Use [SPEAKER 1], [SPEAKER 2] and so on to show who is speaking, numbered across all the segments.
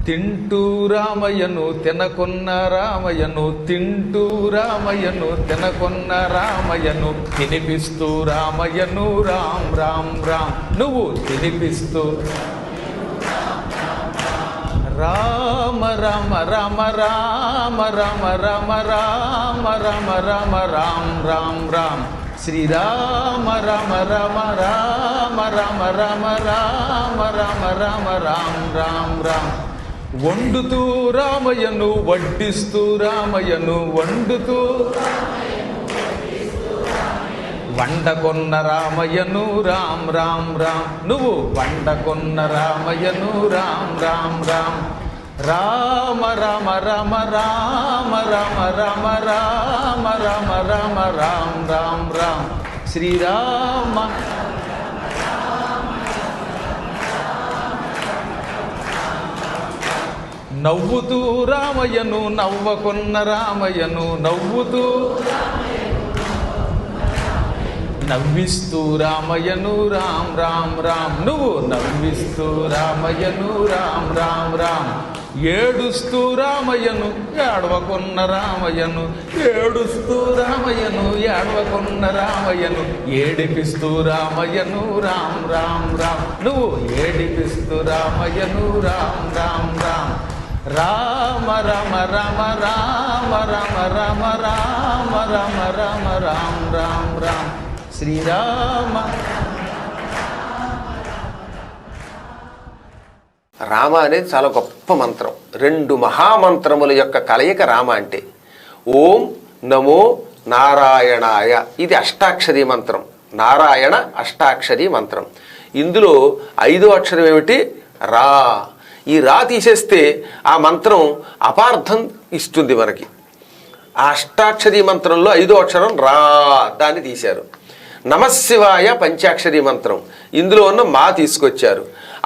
[SPEAKER 1] తింటూ రామయ్యను తినకొన్న రామయ్యను, తింటూ రామయ్యను తినకొన్న రామయ్యను, తినిపిస్తూ రామయ్యను రామ్ రామ్ రామ్. నువ్వు తినిపిస్తూ రామ రామ రామ రామ రామ రామ రామ రామ రామ రామ్ రామ్ రామ్. శ్రీరామ రామ రామ రామ రామ రామ రామ రామ రామ రామ్ రామ్ రామ్. వండుతూ రామయ్యను వడ్డిస్తూ రామయ్యను, వండుతూ వండకొన్న రామయ్యను రామ్ రామ్ రామ్. నువ్వు వండకొన్న రామయ్యను రామ్ రామ్ రామ్. రామ రామ రామ రామ రామ రామ రామ రామ రామ రామ్ రామ్ రామ్. శ్రీరామ నవ్వుతూ రామయ్యను నవ్వకొన్న రామయ్యను, నవ్వుతూ నవ్విస్తూ రామయ్యను రామ్ రామ్ రామ్. నువ్వు నవ్విస్తూ రామయ్యను రామ్ రామ్ రామ్. ఏడుస్తూ రామయ్యను ఏడవకొన్న రామయ్యను, ఏడుస్తూ రామయ్యను ఏడవకొన్న రామయ్యను, ఏడిపిస్తూ రామయ్యను రామ్ రామ్ రామ్. నువ్వు ఏడిపిస్తూ రామయ్యను రామ్ రామ్ రామ్. రామ రామ రామ రామ రామ రామ రామ రామ రామ రామ్ రామ్ రామ్. శ్రీరామ.
[SPEAKER 2] రామ అనేది చాలా గొప్ప మంత్రం. రెండు మహామంత్రముల యొక్క కలయిక రామ అంటే. ఓం నమో నారాయణాయ, ఇది అష్టాక్షరీ మంత్రం. నారాయణ అష్టాక్షరీ మంత్రం. ఇందులో 5వ అక్షరం ఏమిటి? రా. ఈ రా తీసేస్తే ఆ మంత్రం అపార్థం ఇస్తుంది మనకి. ఆ అష్టాక్షరీ మంత్రంలో 5వ అక్షరం రా, దాన్ని తీశారు. నమశివాయ పంచాక్షరీ మంత్రం, ఇందులో ఉన్న మా తీసుకొచ్చారు.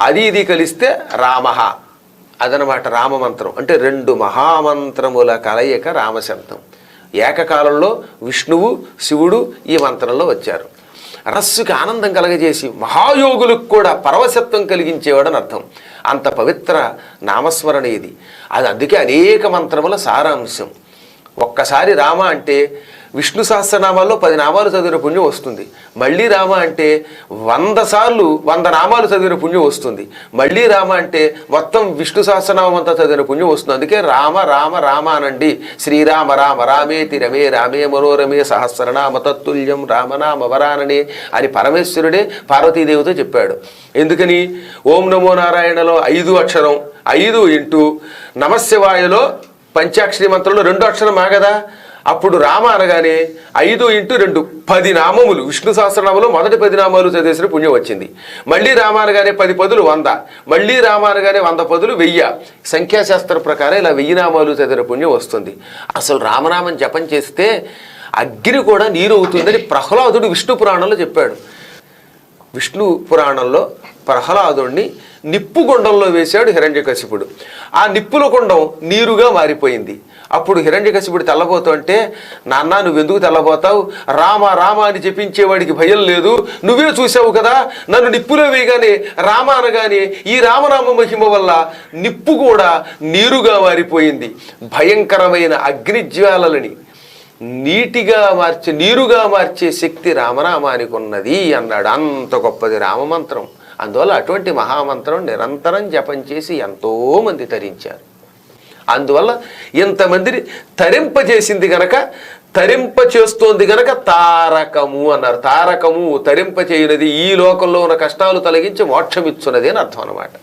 [SPEAKER 2] అది ఇది కలిస్తే రామః, అదనమాట రామమంత్రం. అంటే 2 మహామంత్రముల కలయిక రామశబ్దం. ఏకకాలంలో విష్ణువు శివుడు ఈ మంత్రంలో వచ్చారు. రస్సుకి ఆనందం కలగజేసి మహాయోగులకు కూడా పరవశత్వం కలిగించేవాడని అర్థం. అంత పవిత్ర నామస్మరణ ఇది. అది అందుకే అనేక మంత్రముల సారాంశం. ఒక్కసారి రామ అంటే విష్ణు సహస్రనామాల్లో 10 నామాలు చదివిన పుణ్యం వస్తుంది. మళ్ళీ రామ అంటే 100 సార్లు 100 నామాలు చదివిన పుణ్యం వస్తుంది. మళ్ళీ రామ అంటే మొత్తం విష్ణు సహస్రనామం అంతా చదివిన పుణ్యం వస్తుంది. అందుకే రామ రామ రామ అనండి. శ్రీరామ రామ రామేతి రమే రామే మనోరమే సహస్రనామ తత్తుల్యం రామనామ వరాననే అని పరమేశ్వరుడే పార్వతీదేవితో చెప్పాడు. ఎందుకని? ఓం నమో నారాయణలో 5 అక్షరం, 5 ఇంటూ నమశివాయలో పంచాక్షరి మంత్రంలో 2 అక్షరం కదా. అప్పుడు రామ అనగానే 5 ఇంటూ 2 10 నామములు. విష్ణు సహస్రనామంలో మొదటి 10 నామాలు చదివేసిన పుణ్యం వచ్చింది. మళ్ళీ రామ అనగానే 10 పదులు 100, మళ్ళీ రామ అనగానే 100 పదులు 1000. సంఖ్యాశాస్త్ర ప్రకారం ఇలా 1000 నామాలు చదివిన పుణ్యం వస్తుంది. అసలు రామనామం జపం చేస్తే అగ్ని కూడా నీరు అవుతుందని ప్రహ్లాదుడు విష్ణు పురాణంలో చెప్పాడు. విష్ణు పురాణంలో ప్రహ్లాదుడిని నిప్పు గుండంలో వేశాడు హిరణ్యకశిపుడు. ఆ నిప్పుల గుండం నీరుగా మారిపోయింది. అప్పుడు హిరణ్యకశిపుడు తెల్లబోతుంటే, నాన్న నువ్వెందుకు తెల్లబోతావు? రామ రామ అని జపించేవాడికి భయం లేదు, నువ్వే చూసావు కదా, నన్ను నిప్పులో వేయగానే రామ అనగానే ఈ రామనామ మహిమ వల్ల నిప్పు కూడా నీరుగా మారిపోయింది. భయంకరమైన అగ్నిజ్వాలలని నీరుగా మార్చే శక్తి రామనామానికి ఉన్నది అన్నాడు. అంత గొప్పది రామమంత్రం. అందువల్ల అటువంటి మహామంత్రం నిరంతరం జపం చేసి ఎంతోమంది తరించారు. అందువల్ల ఇంతమందిని తరింపజేసింది గనక, తరింపచేస్తోంది గనక తారకము అన్నారు. తారకము తరింపచేయునది, ఈ లోకంలో ఉన్న కష్టాలు తొలగించి మోక్షమిచ్చున్నది అని అర్థం అన్నమాట.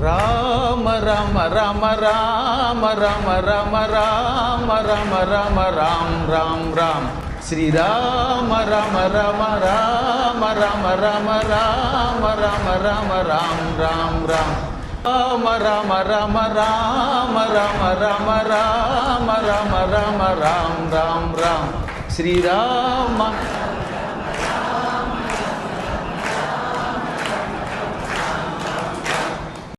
[SPEAKER 1] రామ రామ రామ రామ రామ రామ రామ రామ రామ రామ్ రామ్ రామ్. శ్రీరామ రామ రామ రామ రామ రామ రామ రామ రామ రామ్ రామ్ రామ్. రామ రామ రామ రామ రామ రామ రామ రామ రామ రామ్ రామ్ రామ్. శ్రీరామ